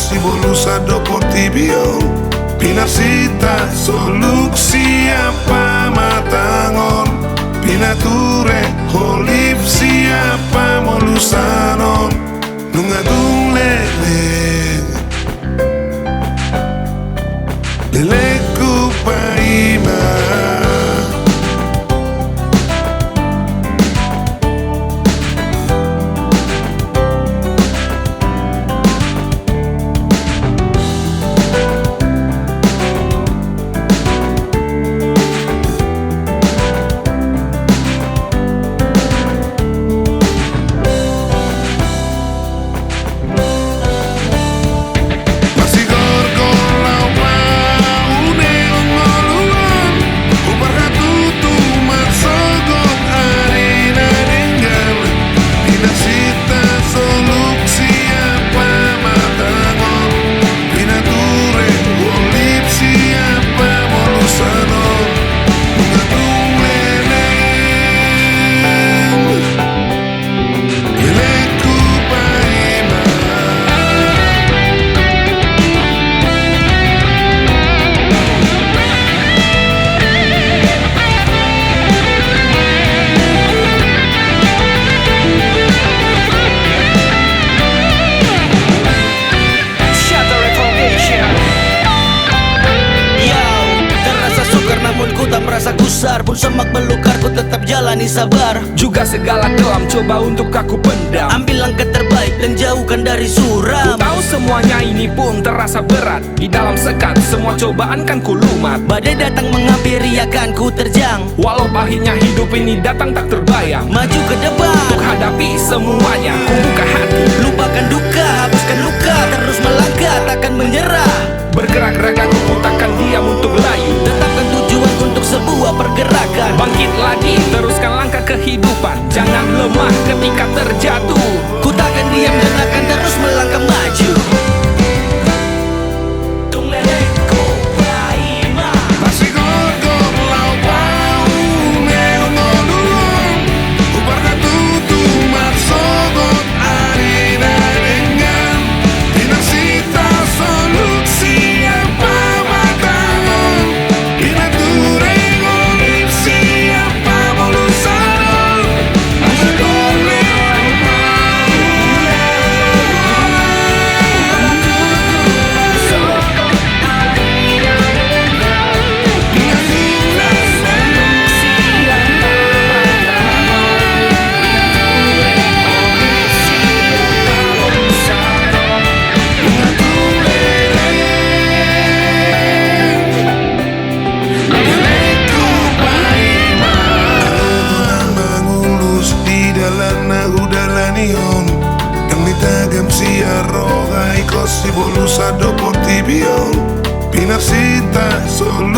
così voluto portibio Pinasita soluksi apa matangon Pinature holip siapa molusanon Nungadung lele Leleku paima Merasa gusar pun semak belukar, ku tetap jalani sabar. Juga segala kelam coba untuk aku pendam. Ambil langkah terbaik dan jauhkan dari suram. Ku tahu semuanya ini pun terasa berat. Di dalam sekat semua cobaan kan ku lumat. Badai datang menghampiri akan ku terjang. Walau pahitnya hidup ini datang tak terbayang. Maju ke depan untuk hadapi semuanya. Ku buka hati, lupakan duka, hapuskan luka. Terus melangkah takkan menyerah. Bergerak raga ku takkan diam untuk layu. Tetapkan tujuan untuk sebuah pergerakan. Bangkit lagi, teruskan langkah kehidupan. Jangan lemah ketika terjatuh. Ku takkan diam dan akan terus melangkah maju. Così voluto portibio Pinasita solo